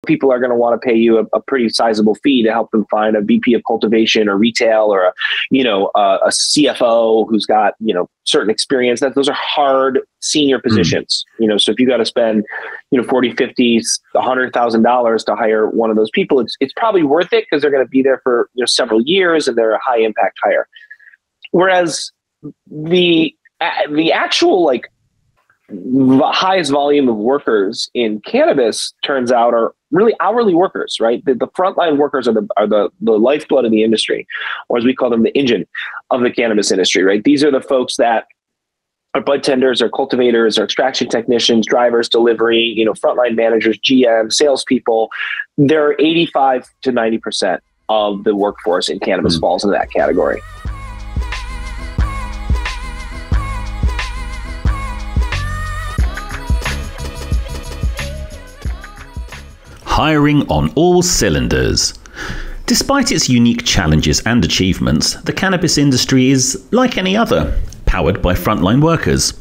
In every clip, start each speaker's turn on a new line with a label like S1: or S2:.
S1: people are going to want to pay you a pretty sizable fee to help them find a VP of cultivation or retail or a CFO who's got, certain experience. Those are hard senior positions, so if you got to spend, 40, 50, $100,000 to hire one of those people, it's probably worth it because they're going to be there for, several years and they're a high impact hire. Whereas the actual the highest volume of workers in cannabis turns out are really hourly workers, right? The frontline workers are the lifeblood of the industry, or as we call them, the engine of the cannabis industry, right? These are the folks that are bud tenders, or cultivators, or extraction technicians, drivers, delivery, frontline managers, GM, salespeople. They're 85 to 90% of the workforce in cannabis falls into that category.
S2: Hiring on all cylinders. Despite its unique challenges and achievements, the cannabis industry is like any other, powered by frontline workers.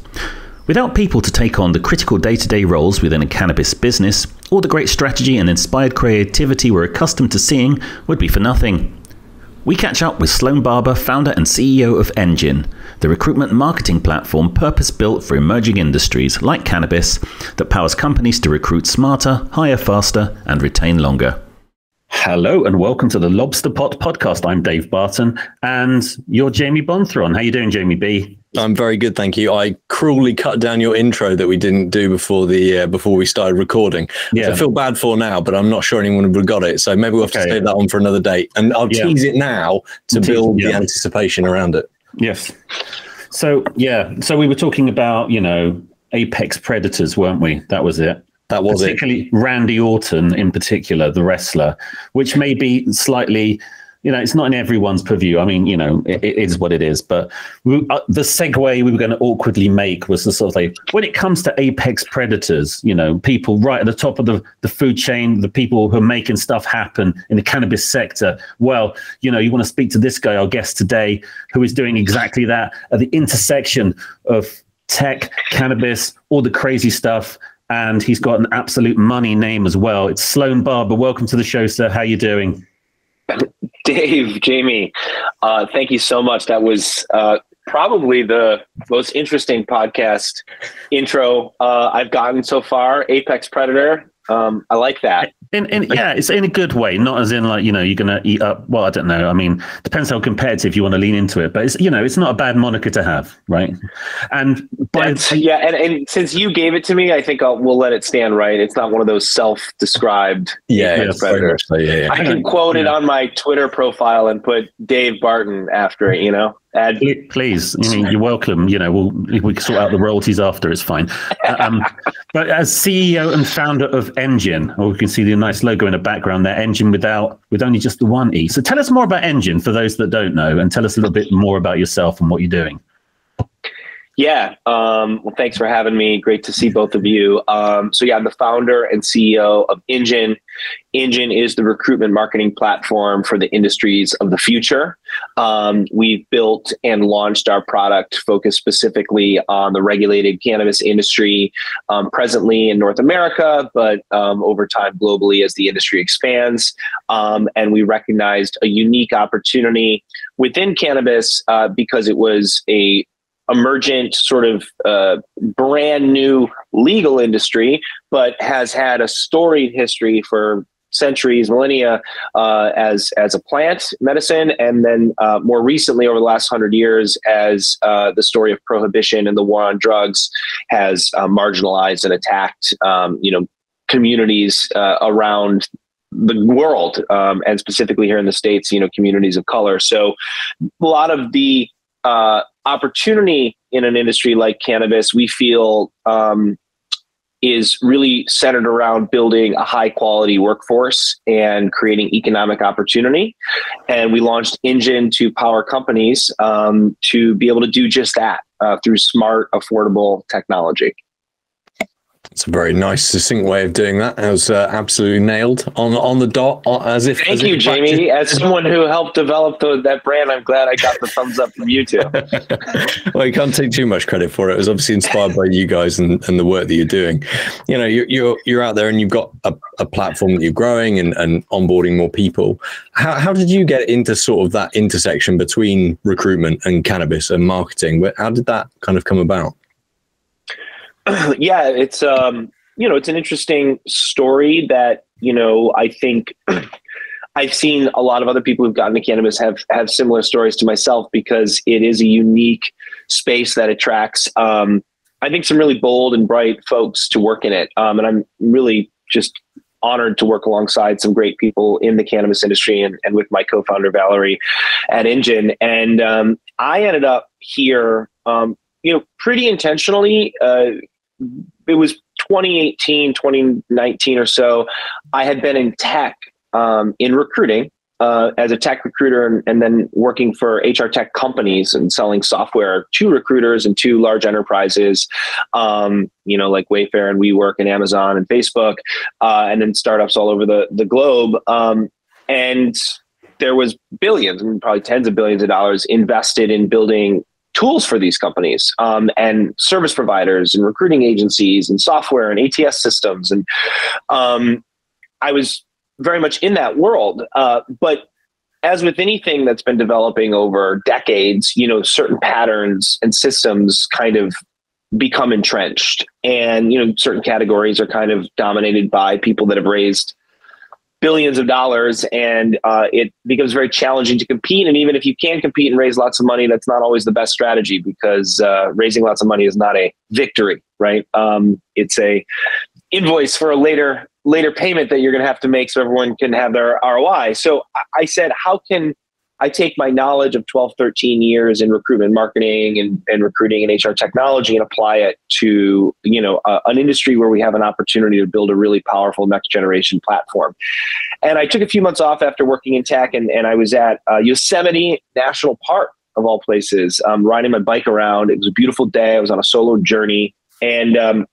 S2: Without people to take on the critical day-to-day roles within a cannabis business, all the great strategy and inspired creativity we're accustomed to seeing would be for nothing. We catch up with Sloane Barbour, founder and CEO of Engin, the recruitment marketing platform purpose-built for emerging industries like cannabis that powers companies to recruit smarter, hire faster, and retain longer. Hello and welcome to the Lobsterpot podcast. I'm Dave Barton and you're Jamie Bonthron. How you doing, Jamie B?
S3: I'm very good, thank you. I cruelly cut down your intro that we didn't do before we started recording. Yeah. So I feel bad for now, but I'm not sure anyone would have got it. So maybe we'll have to save that on for another date. And I'll tease it now to build the anticipation around it.
S2: Yes. So we were talking about, apex predators, weren't we? That was it.
S3: That was
S2: particularly Randy Orton in particular, the wrestler, which may be slightly, it's not in everyone's purview. I mean, it is what it is. But the segue we were going to awkwardly make was the sort of when it comes to apex predators, people right at the top of the food chain, the people who are making stuff happen in the cannabis sector. Well, you want to speak to this guy, our guest today, who is doing exactly that at the intersection of tech, cannabis, all the crazy stuff. And he's got an absolute money name as well. It's Sloane Barbour. Welcome to the show, sir. How you doing?
S1: Dave, Jamie, thank you so much. That was probably the most interesting podcast intro I've gotten so far. Apex Predator. I like that.
S2: Yeah, it's in a good way, not as in you're going to eat up. Well, I don't know. I mean, depends how competitive you want to lean into it, but it's not a bad moniker to have, right? And
S1: and since you gave it to me, I think we'll let it stand, right? It's not one of those self-described predators. So, I can quote it on my Twitter profile and put Dave Barton after it,
S2: Please, you're welcome. We can sort out the royalties after. It's fine. But as CEO and founder of Engin, we can see the nice logo in the background there. Engin with only just the one E. So tell us more about Engin for those that don't know, and tell us a little bit more about yourself and what you're doing.
S1: Yeah. Well, thanks for having me. Great to see both of you. I'm the founder and CEO of Engin. Engin is the recruitment marketing platform for the industries of the future. We've built and launched our product focused specifically on the regulated cannabis industry, presently in North America, but over time globally as the industry expands. And we recognized a unique opportunity within cannabis because it was a emergent sort of brand new legal industry, but has had a storied history for centuries, millennia, as a plant medicine. And then more recently, over the last 100 years, as the story of prohibition and the war on drugs has marginalized and attacked, communities around the world, and specifically here in the States, communities of color. So a lot of the opportunity in an industry like cannabis, we feel, is really centered around building a high quality workforce and creating economic opportunity. And we launched Engin to power companies to be able to do just that through smart, affordable technology.
S3: It's a very nice, succinct way of doing that. It was absolutely nailed on the dot, as if.
S1: Thank you, Jamie. As someone who helped develop that brand, I'm glad I got the thumbs up from you too.
S3: Well, you can't take too much credit for it. It was obviously inspired by you guys and the work that you're doing. You know, you're out there and you've got a platform that you're growing and onboarding more people. How did you get into sort of that intersection between recruitment and cannabis and marketing? How did that kind of come about?
S1: Yeah, it's it's an interesting story that, I think I've seen a lot of other people who've gotten to cannabis have similar stories to myself, because it is a unique space that attracts, I think, some really bold and bright folks to work in it. And I'm really just honored to work alongside some great people in the cannabis industry and with my co-founder, Valerie, at Engin. And I ended up here, pretty intentionally. It was 2018, 2019 or so. I had been in tech, in recruiting, as a tech recruiter, and then working for HR tech companies and selling software to recruiters and to large enterprises, like Wayfair and WeWork and Amazon and Facebook, and then startups all over the globe. And there was billions, probably tens of billions of dollars invested in building tools for these companies, and service providers and recruiting agencies and software and ATS systems. And I was very much in that world. But as with anything that's been developing over decades, certain patterns and systems kind of become entrenched, and, certain categories are kind of dominated by people that have raised billions of dollars, and it becomes very challenging to compete. And even if you can compete and raise lots of money, that's not always the best strategy, because raising lots of money is not a victory, right? It's a invoice for a later payment that you're going to have to make so everyone can have their ROI. So I said, how can I take my knowledge of 12, 13 years in recruitment marketing and recruiting and HR technology and apply it to, an industry where we have an opportunity to build a really powerful next generation platform. And I took a few months off after working in tech, and I was at Yosemite National Park, of all places, riding my bike around. It was a beautiful day. I was on a solo journey. And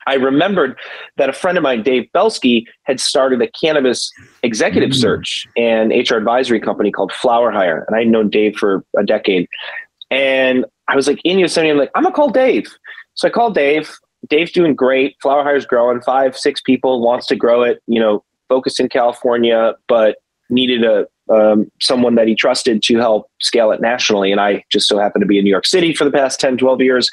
S1: I remembered that a friend of mine, Dave Belsky, had started a cannabis executive search and HR advisory company called Flower Hire. And I'd known Dave for a decade. And I was like in Yosemite, I'm like, I'm gonna call Dave. So I called Dave. Dave's doing great. Flower Hire's growing, 5-6 people, wants to grow it, focused in California, but needed someone that he trusted to help scale it nationally. And I just so happened to be in New York City for the past 10, 12 years.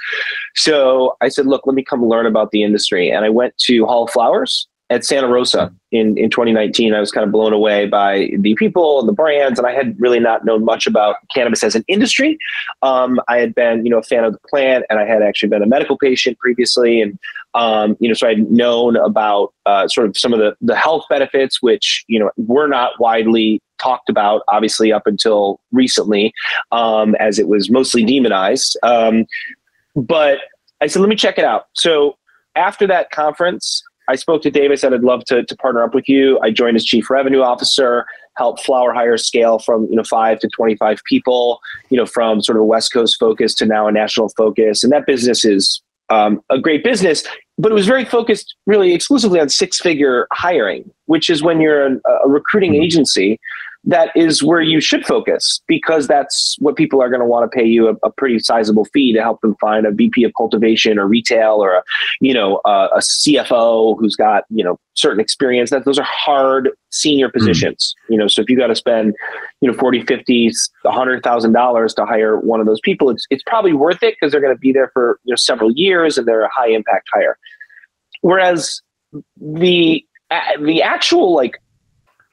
S1: So I said, look, let me come learn about the industry. And I went to Hall of Flowers at Santa Rosa in 2019. I was kind of blown away by the people and the brands, and I had really not known much about cannabis as an industry. I had been, a fan of the plant, and I had actually been a medical patient previously. And, so I'd known about sort of some of the health benefits, which, were not widely talked about, obviously, up until recently, as it was mostly demonized. But I said, let me check it out. So after that conference, I spoke to Dave. I said, I'd love to partner up with you. I joined as chief revenue officer, helped Flower Hire scale from 5 to 25 people, from sort of a West Coast focus to now a national focus. And that business is a great business, but it was very focused really exclusively on 6-figure hiring, which is when you're a recruiting agency, that is where you should focus, because that's what people are going to want to pay you a pretty sizable fee to help them find a VP of cultivation or retail, or a CFO who's got, certain experience. Those are hard senior positions, so if you got to spend, $40, $50, $100,000 to hire one of those people, it's probably worth it, because they're going to be there for, several years, and they're a high impact hire. Whereas the actual,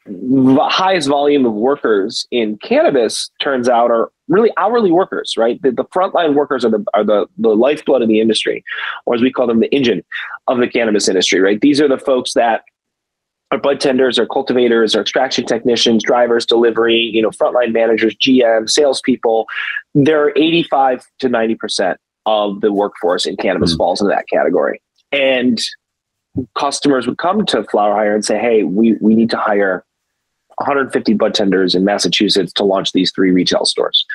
S1: the highest volume of workers in cannabis, turns out, are really hourly workers, right? The frontline workers are the lifeblood of the industry, or as we call them, the engine of the cannabis industry, right? These are the folks that are bud tenders, or cultivators, or extraction technicians, drivers, delivery, frontline managers, GM, salespeople. They're 85 to 90% of the workforce in cannabis falls into that category. And customers would come to Flower Hire and say, hey, we need to hire 150 bud tenders in Massachusetts to launch these 3 retail stores.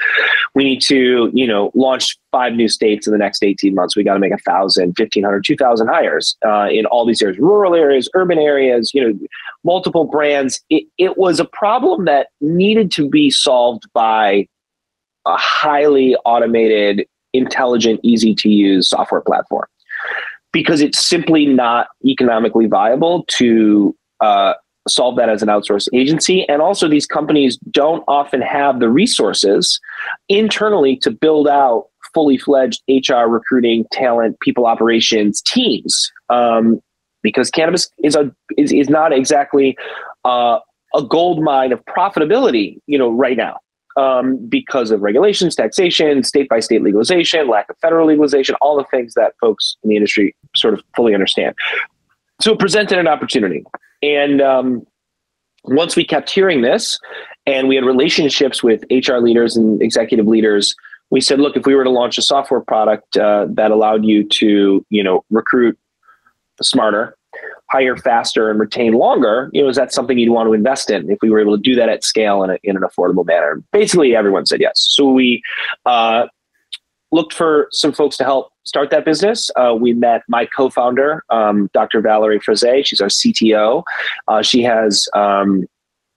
S1: We need to, launch 5 new states in the next 18 months. We got to make 1,000, 1,500, 2,000 hires in all these areas, rural areas, urban areas, multiple brands. It was a problem that needed to be solved by a highly automated, intelligent, easy to use software platform, because it's simply not economically viable to solve that as an outsourced agency. And also, these companies don't often have the resources internally to build out fully fledged HR, recruiting, talent, people operations teams, because cannabis is not exactly a gold mine of profitability, right now, because of regulations, taxation, state by state legalization, lack of federal legalization, all the things that folks in the industry sort of fully understand. So it presented an opportunity. And once we kept hearing this, and we had relationships with HR leaders and executive leaders, we said, look, if we were to launch a software product that allowed you to, recruit smarter, hire faster, and retain longer, is that something you'd want to invest in if we were able to do that at scale in an affordable manner? Basically, everyone said yes. So we looked for some folks to help start that business. We met my co-founder, Dr. Valerie Frazee. She's our CTO. She has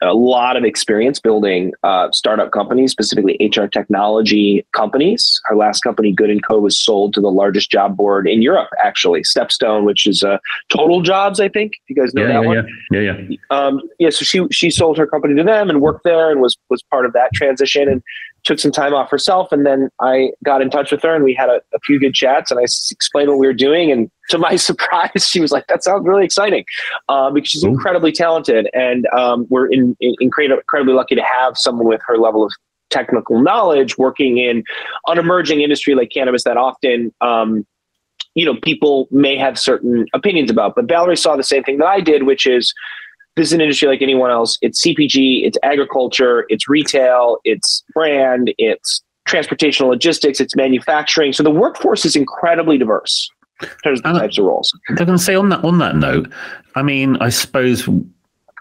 S1: a lot of experience building startup companies, specifically HR technology companies. Her last company, Good & Co., was sold to the largest job board in Europe, actually, Stepstone, which is Total Jobs, I think. You guys know that one? Yeah. So she sold her company to them and worked there and was part of that transition, and took some time off herself. And then I got in touch with her, and we had a few good chats, and I explained what we were doing. And to my surprise, she was like, that sounds really exciting, because she's incredibly talented. And we're incredibly lucky to have someone with her level of technical knowledge working in an emerging industry like cannabis that often, people may have certain opinions about. But Valerie saw the same thing that I did, which is, this is an industry like anyone else. It's CPG, it's agriculture, it's retail, it's brand, it's transportation logistics, it's manufacturing. So the workforce is incredibly diverse in terms of the types of roles.
S2: I can say on that note, I mean, I suppose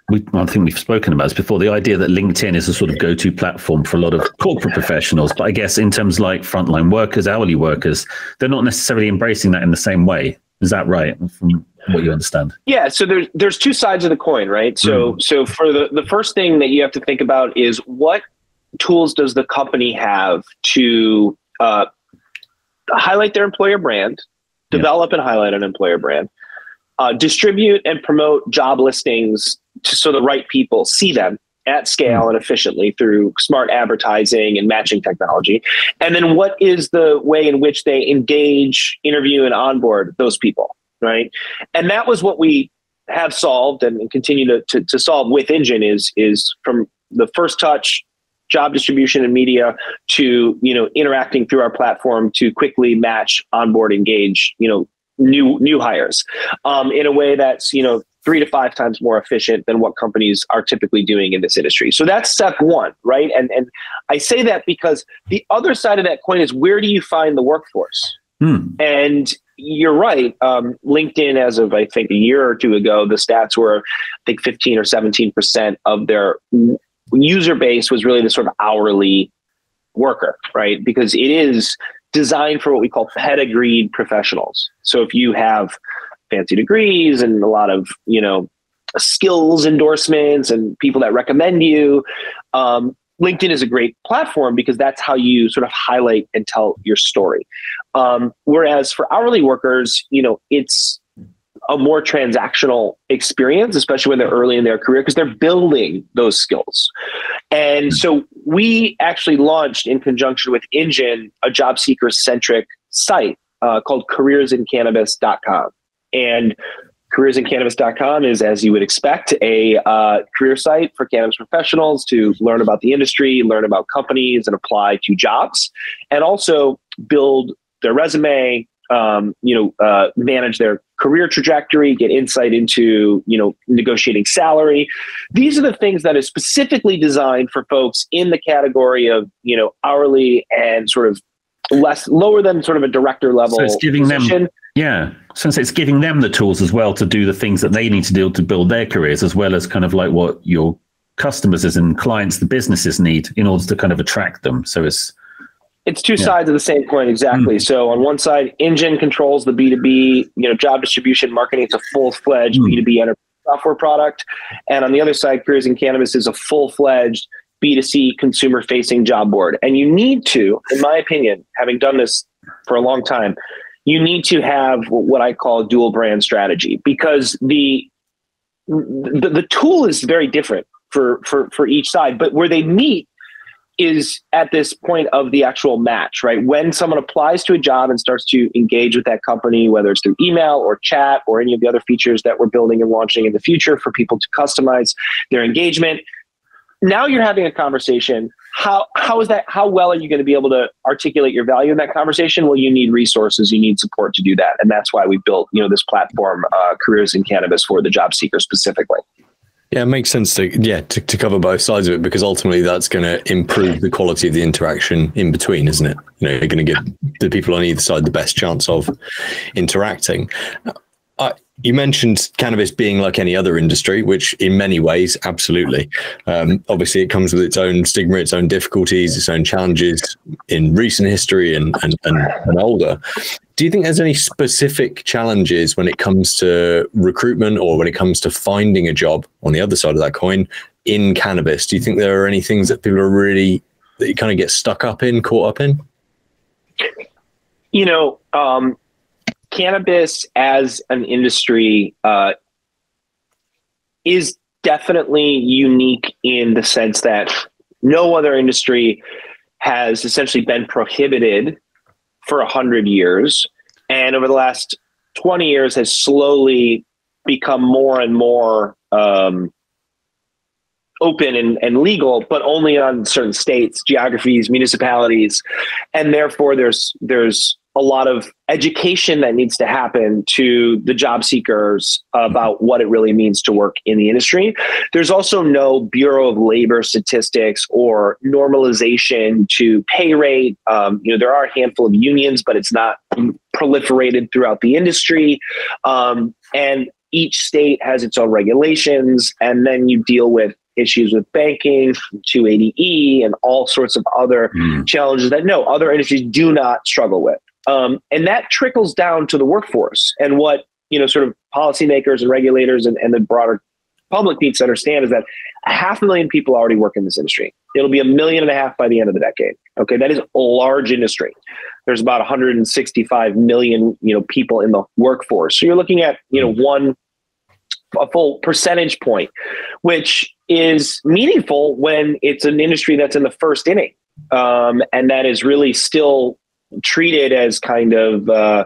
S2: I think we've spoken about this before, the idea that LinkedIn is a sort of go-to platform for a lot of corporate professionals. But I guess in terms like frontline workers, hourly workers, they're not necessarily embracing that in the same way. Is that right? From what you understand?
S1: Yeah. So there's 2 sides of the coin, right? So for the first thing that you have to think about is, what tools does the company have to highlight their employer brand, develop and highlight an employer brand, distribute and promote job listings so the right people see them at scale and efficiently through smart advertising and matching technology. And then what is the way in which they engage, interview, and onboard those people, right? And that was what we have solved and continue to solve with Engin, is from the first touch, job distribution and media, to, interacting through our platform to quickly match, onboard, engage, new hires in a way that's, 3 to 5 times more efficient than what companies are typically doing in this industry. So that's step 1, right? And I say that because the other side of that coin is, where do you find the workforce? And you're right. LinkedIn, as of, I think, a year or 2 ago, the stats were, I think, 15 or 17% of their user base was really the sort of hourly worker, right? Because it is designed for what we call pedigreed professionals. So if you have fancy degrees and a lot of, skills endorsements and people that recommend you, LinkedIn is a great platform, because that's how you sort of highlight and tell your story. Whereas for hourly workers, it's a more transactional experience, especially when they're early in their career, because they're building those skills. And so we actually launched, in conjunction with Engin, a job seeker centric site called careersincannabis.com. And careersincannabis.com is, as you would expect, a career site for cannabis professionals to learn about the industry, learn about companies, and apply to jobs, and also build their resume, manage their career trajectory, get insight into, negotiating salary. These are the things that is specifically designed for folks in the category of, hourly and sort of lower than sort of a director level.
S2: So it's giving them, since it's giving them the tools as well to do the things that they need to do to build their careers, as well as kind of like what you're customers, as in clients, the businesses need in order to kind of attract them. So
S1: it's two sides of the same coin. Exactly. So on one side, Engin controls the B2B, job distribution marketing. It's a full-fledged B2B enterprise software product. And on the other side, Careers in Cannabis is a full-fledged B2C consumer-facing job board. And you need to, in my opinion, having done this for a long time, you need to have what I call a dual brand strategy, because the tool is very different for each side, but where they meet is at this point of the actual match, right? When someone applies to a job and starts to engage with that company, whether it's through email or chat or any of the other features that we're building and launching in the future for people to customize their engagement. Now you're having a conversation. How is that? How well are you going to be able to articulate your value in that conversation? Well, you need resources, you need support to do that. And that's why we built, this platform, Careers in Cannabis, for the job seeker specifically.
S3: Yeah, it makes sense to cover both sides of it, because ultimately that's going to improve the quality of the interaction in between, isn't it? You're going to give the people on either side the best chance of interacting. You mentioned cannabis being like any other industry, which in many ways, absolutely. Obviously, it comes with its own stigma, its own difficulties, its own challenges in recent history and older. Do you think there's any specific challenges when it comes to recruitment or when it comes to finding a job on the other side of that coin in cannabis? Do you think there are any things that people are that you kind of get caught up in?
S1: Cannabis as an industry is definitely unique in the sense that no other industry has essentially been prohibited for 100 years, and over the last 20 years has slowly become more and more open and legal, but only on certain states, geographies, municipalities, and therefore there's a lot of education that needs to happen to the job seekers about what it really means to work in the industry. There's also no Bureau of Labor statistics or normalization to pay rate. There are a handful of unions, but it's not proliferated throughout the industry. And each state has its own regulations. And then you deal with issues with banking, 280E, and all sorts of other challenges that other industries do not struggle with. And that trickles down to the workforce. And what, sort of policymakers and regulators and the broader public needs to understand is that 500,000 people already work in this industry. It'll be 1.5 million by the end of the decade. Okay. That is a large industry. There's about 165 million, people in the workforce. So you're looking at, a full percentage point, which is meaningful when it's an industry that's in the first inning. And that is really still treated as kind of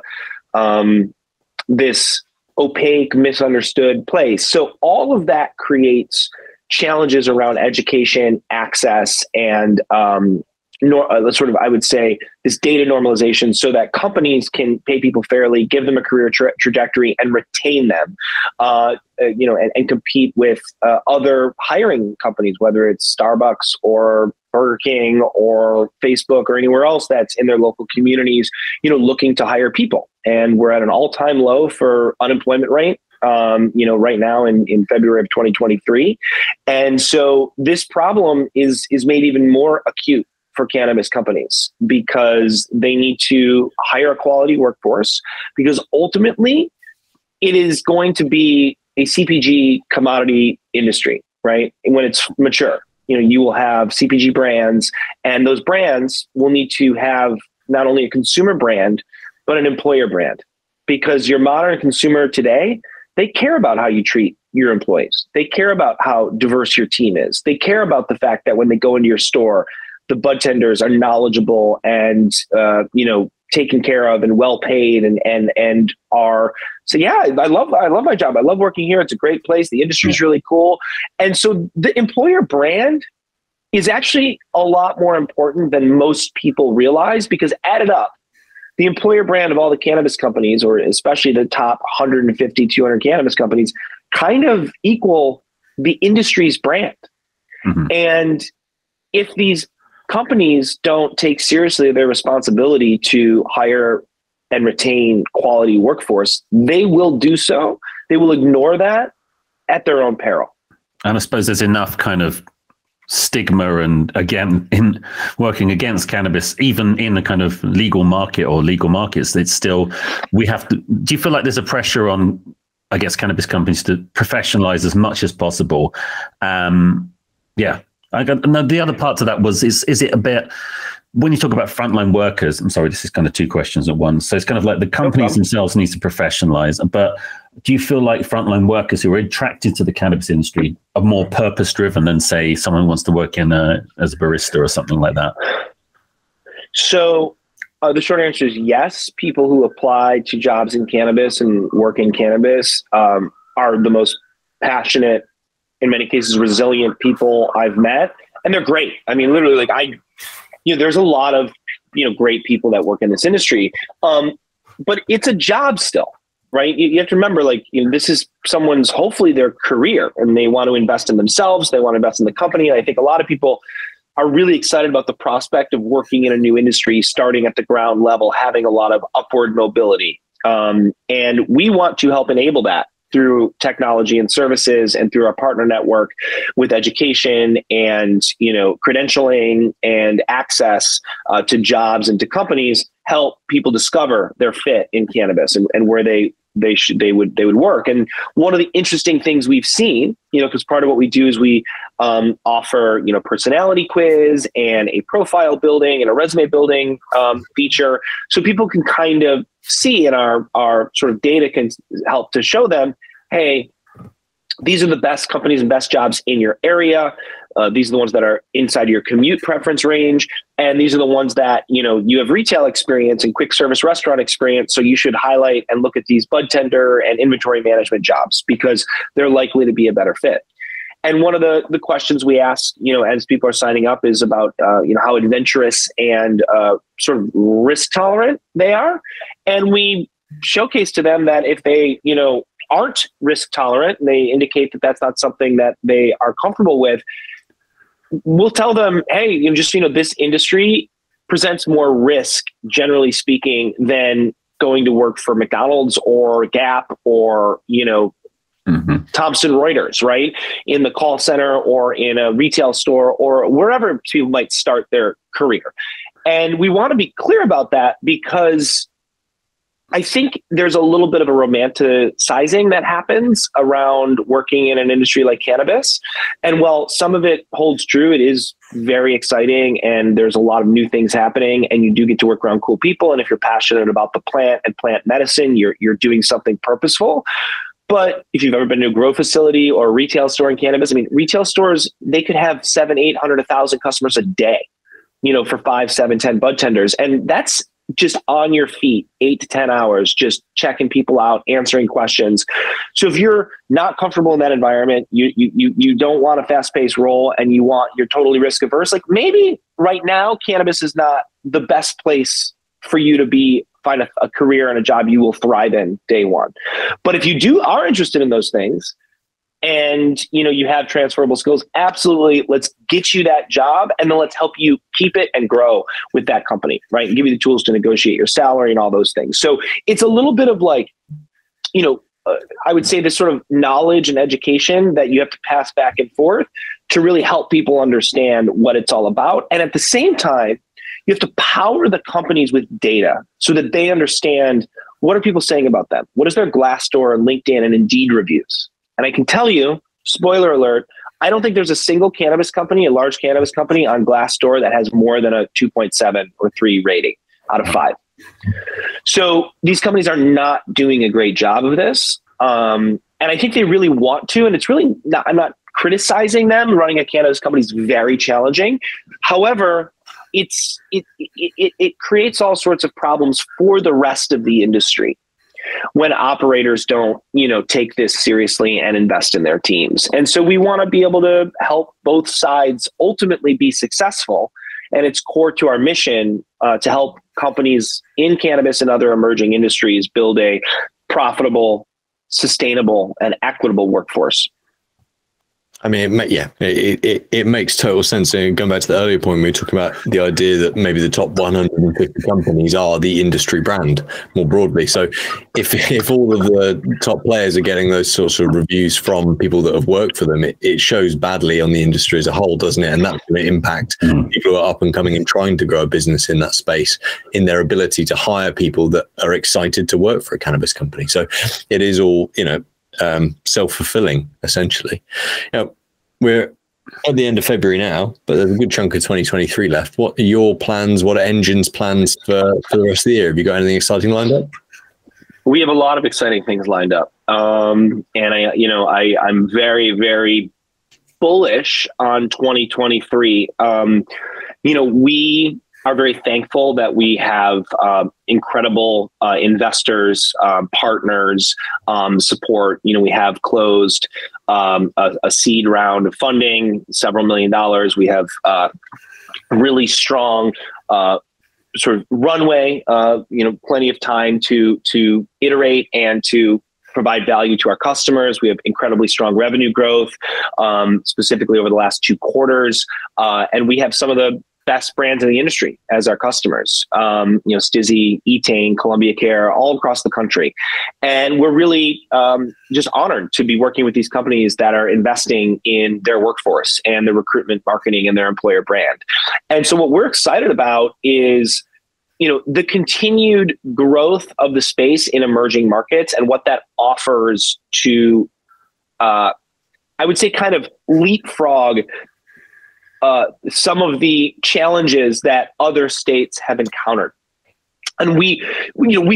S1: this opaque, misunderstood place. So all of that creates challenges around education, access, and sort of, I would say, this data normalization so that companies can pay people fairly, give them a career trajectory, and retain them, and compete with other hiring companies, whether it's Starbucks or Burger King or Facebook or anywhere else that's in their local communities, looking to hire people. And we're at an all-time low for unemployment rate, right now in February of 2023. And so this problem is made even more acute for cannabis companies because they need to hire a quality workforce, because ultimately it is going to be a CPG commodity industry, right? And when it's mature, you will have CPG brands, and those brands will need to have not only a consumer brand, but an employer brand, because your modern consumer today, they care about how you treat your employees. They care about how diverse your team is. They care about the fact that when they go into your store, the bud tenders are knowledgeable and, taken care of and well paid and are, so yeah, I love my job. I love working here. It's a great place. The industry is really cool. And so the employer brand is actually a lot more important than most people realize, because added up, the employer brand of all the cannabis companies, or especially the top 150, 200 cannabis companies, kind of equal the industry's brand. And if these companies don't take seriously their responsibility to hire and retain quality workforce, they will do so. They will ignore that at their own peril.
S2: And I suppose there's enough kind of stigma, and again, in working against cannabis, even in a kind of legal market or legal markets, it's still, we have to, do you feel like there's a pressure on, I guess, cannabis companies to professionalize as much as possible? Yeah. The other part to that was, is it a bit, when you talk about frontline workers, I'm sorry, this is kind of two questions at once. So it's kind of like the companies themselves need to professionalize, but do you feel like frontline workers who are attracted to the cannabis industry are more purpose driven than, say, someone who wants to work in as a barista or something like that?
S1: So the short answer is yes. People who apply to jobs in cannabis and work in cannabis are the most passionate, in many cases, resilient people I've met. And they're great. I mean, literally, like there's a lot of, great people that work in this industry. But it's a job still, right? You have to remember, this is someone's, hopefully their career, and they want to invest in themselves. They want to invest in the company. And I think a lot of people are really excited about the prospect of working in a new industry, starting at the ground level, having a lot of upward mobility. And we want to help enable that through technology and services, and through our partner network with education and, credentialing and access to jobs and to companies, help people discover their fit in cannabis and where they would work. And one of the interesting things we've seen, because part of what we do is we offer, personality quiz and a profile building and a resume building feature, so people can kind of see, and our sort of data can help to show them, hey, these are the best companies and best jobs in your area. These are the ones that are inside your commute preference range. And these are the ones that, you have retail experience and quick service restaurant experience. So you should highlight and look at these bud tender and inventory management jobs, because they're likely to be a better fit. And one of the questions we ask, as people are signing up is about, how adventurous and sort of risk tolerant they are. And we showcase to them that if they, aren't risk tolerant, and they indicate that that's not something that they are comfortable with, we'll tell them, hey, this industry presents more risk, generally speaking, than going to work for McDonald's or Gap or, Thomson Reuters, right? In the call center or in a retail store or wherever people might start their career. And we want to be clear about that, because I think there's a little bit of a romanticizing that happens around working in an industry like cannabis. And while some of it holds true, it is very exciting and there's a lot of new things happening, and you do get to work around cool people. And if you're passionate about the plant and plant medicine, you're doing something purposeful. But if you've ever been to a grow facility or a retail store in cannabis, I mean, retail stores, they could have 700, 800, 1,000 customers a day, for 5, 7, 10 bud tenders. And that's just on your feet, 8 to 10 hours, just checking people out, answering questions. So if you're not comfortable in that environment, you don't want a fast-paced role, and you're totally risk averse, like maybe right now, cannabis is not the best place for you to find a career and a job you will thrive in day one. But if you are interested in those things, and you have transferable skills, absolutely, let's get you that job, and then let's help you keep it and grow with that company, right? And give you the tools to negotiate your salary and all those things. So it's a little bit of like, I would say this sort of knowledge and education that you have to pass back and forth to really help people understand what it's all about. And at the same time, you have to power the companies with data so that they understand, what are people saying about them? What is their Glassdoor and LinkedIn and Indeed reviews? And I can tell you, spoiler alert, I don't think there's a single cannabis company, a large cannabis company on Glassdoor that has more than a 2.7 or 3 rating out of 5. So these companies are not doing a great job of this. And I think they really want to, and it's really not, I'm not criticizing them. Running a cannabis company is very challenging. However, it creates all sorts of problems for the rest of the industry when operators don't, take this seriously and invest in their teams. And so we want to be able to help both sides ultimately be successful. And it's core to our mission to help companies in cannabis and other emerging industries build a profitable, sustainable, and equitable workforce.
S3: I mean, it makes total sense. And going back to the earlier point, we were talking about the idea that maybe the top 150 companies are the industry brand more broadly. So if all of the top players are getting those sorts of reviews from people that have worked for them, it shows badly on the industry as a whole, doesn't it? And that's going to impact people who are up and coming and trying to grow a business in that space, in their ability to hire people that are excited to work for a cannabis company. So it is all, self-fulfilling, essentially. We're at the end of February now, but there's a good chunk of 2023 left. What are your plans? What are Engin's plans for the rest of the year? Have you got anything exciting lined up?
S1: We have a lot of exciting things lined up. And I'm very, very bullish on 2023. We are very thankful that we have incredible investors, partners, support. We have closed a seed round of funding, several $1 million. We have really strong sort of runway, plenty of time to iterate and to provide value to our customers. We have incredibly strong revenue growth, specifically over the last 2 quarters. And we have some of the best brands in the industry as our customers, Stizzy, Etain, Columbia Care, all across the country. And we're really just honored to be working with these companies that are investing in their workforce and the recruitment marketing and their employer brand. And so what we're excited about is, the continued growth of the space in emerging markets and what that offers to, I would say, kind of leapfrog some of the challenges that other states have encountered. And we've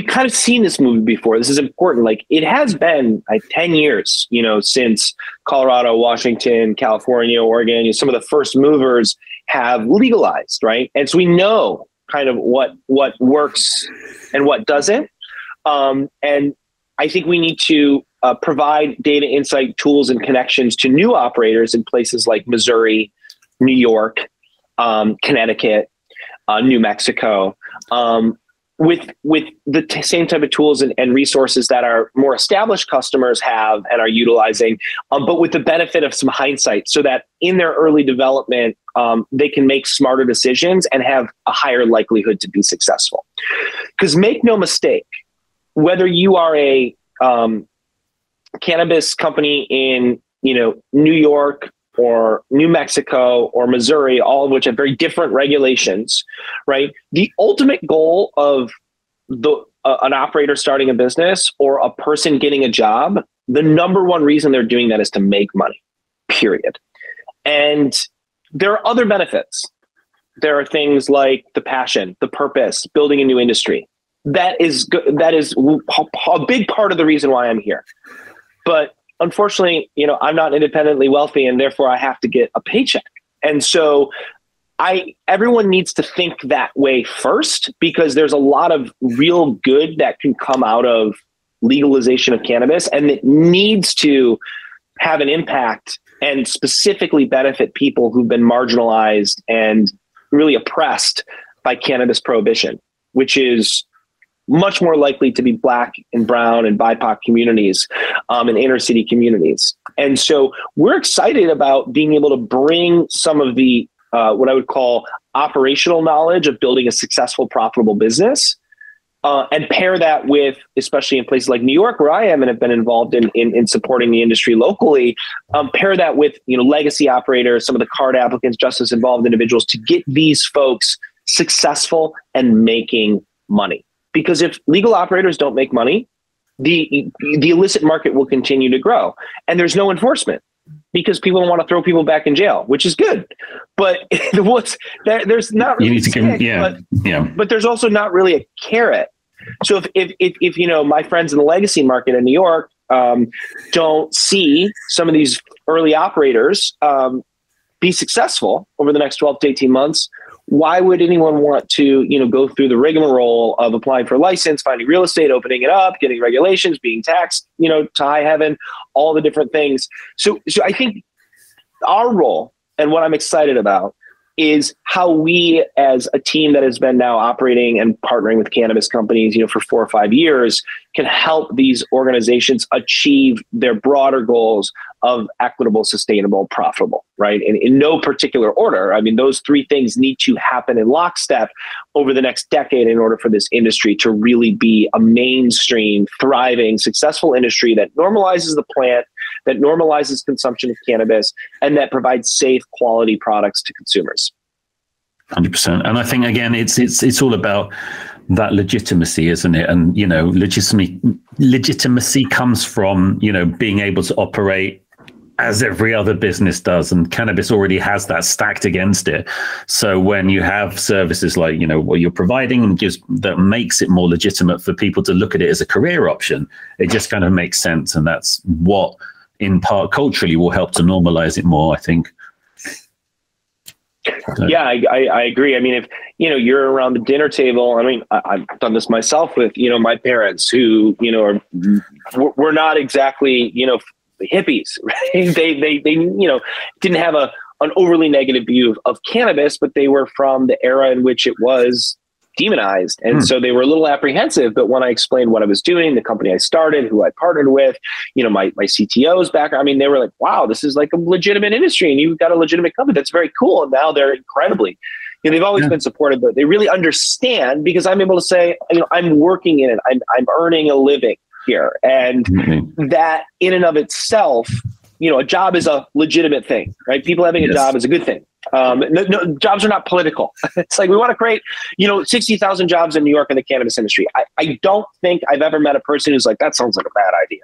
S1: kind of seen this movie before. This is important. Like, it has been 10 years, since Colorado, Washington, California, Oregon, some of the first movers have legalized, right? And so we know kind of what works and what doesn't. And I think we need to provide data insight tools and connections to new operators in places like Missouri, New York, Connecticut, New Mexico, with the same type of tools and resources that our more established customers have and are utilizing, but with the benefit of some hindsight, so that in their early development, they can make smarter decisions and have a higher likelihood to be successful. Because make no mistake, whether you are a cannabis company in New York or New Mexico or Missouri, all of which have very different regulations, right? The ultimate goal of an operator starting a business or a person getting a job, the number one reason they're doing that is to make money, period. And there are other benefits. There are things like the passion, the purpose, building a new industry. That is a big part of the reason why I'm here. But unfortunately, I'm not independently wealthy, and therefore I have to get a paycheck. And so everyone needs to think that way first, because there's a lot of real good that can come out of legalization of cannabis, and it needs to have an impact and specifically benefit people who've been marginalized and really oppressed by cannabis prohibition, which is much more likely to be Black and brown and BIPOC communities and inner city communities. And so we're excited about being able to bring some of the, what I would call operational knowledge of building a successful, profitable business, and pair that with, especially in places like New York, where I am and have been involved in supporting the industry locally, pair that with, legacy operators, some of the card applicants, just as involved individuals, to get these folks successful and making money. Because if legal operators don't make money, the illicit market will continue to grow. And there's no enforcement because people don't want to throw people back in jail, which is good. But there's not really but there's also not really a carrot. So if my friends in the legacy market in New York don't see some of these early operators be successful over the next 12 to 18 months, why would anyone want to, go through the rigmarole of applying for a license, finding real estate, opening it up, getting regulations, being taxed, to high heaven, all the different things. So I think our role, and what I'm excited about, is how we, as a team that has been now operating and partnering with cannabis companies, for 4 or 5 years, can help these organizations achieve their broader goals of equitable, sustainable, profitable, right? And in no particular order. I mean, those three things need to happen in lockstep over the next decade in order for this industry to really be a mainstream, thriving, successful industry that normalizes the plant, that normalizes consumption of cannabis, and that provides safe, quality products to consumers.
S2: 100%. And I think, again, it's all about that legitimacy, isn't it? And, you know, legitimacy comes from, you know, being able to operate as every other business does. And cannabis already has that stacked against it. So when you have services like, you know, what you're providing and that makes it more legitimate for people to look at it as a career option, it just kind of makes sense. And that's what, in part, culturally will help to normalize it more, I think.
S1: Yeah, I agree. I mean, if, you know, you're around the dinner table, I mean, I've done this myself with, you know, my parents who, you know, we're not exactly, you know, hippies, right? They you know, didn't have an overly negative view of cannabis, but they were from the era in which it was demonized. And so they were a little apprehensive, but when I explained what I was doing, the company I started, who I partnered with, you know, my CTO's background, I mean, they were like, wow, this is like a legitimate industry and you've got a legitimate company. That's very cool. And now they're incredibly, you know, they've always been supportive, but they really understand because I'm able to say, you know, I'm working in it. I'm earning a living here. And that in and of itself, you know, a job is a legitimate thing, right? People having a job is a good thing. No, jobs are not political. It's like we want to create, you know, 60,000 jobs in New York in the cannabis industry. I don't think I've ever met a person who's like, that sounds like a bad idea,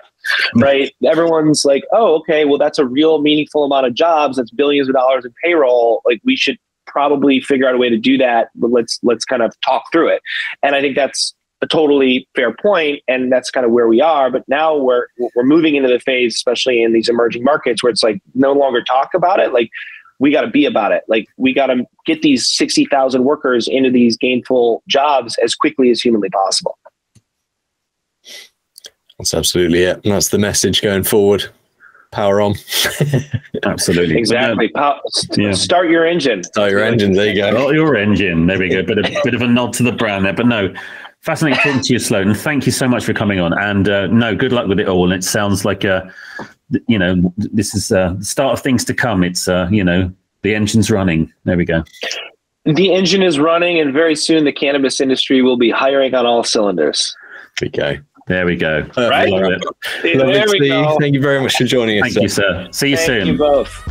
S1: right? Everyone's like, oh, okay, well, that's a real meaningful amount of jobs. That's billions of dollars in payroll. Like we should probably figure out a way to do that, but let's kind of talk through it. And I think that's a totally fair point, and that's kind of where we are. But now we're moving into the phase, especially in these emerging markets, where it's like no longer talk about it. Like we got to be about it. Like we got to get these 60,000 workers into these gainful jobs as quickly as humanly possible.
S3: That's absolutely it. And that's the message going forward. Power on.
S2: Absolutely.
S1: Exactly. Start your engine.
S3: Start your engine. There you go.
S2: Start your engine. There we go. Bit of a nod to the brand there. But no, fascinating talking to you, Sloane. Thank you so much for coming on. And no, good luck with it all. And it sounds like you know, this is the start of things to come. It's you know, the engine's running. There we go.
S1: The engine is running, and very soon the cannabis industry will be hiring on all cylinders.
S2: There we go.
S1: Right?
S3: Love it. There we go. Thank you very much for joining us.
S2: Thank you, sir. See you soon.
S1: Thank you both.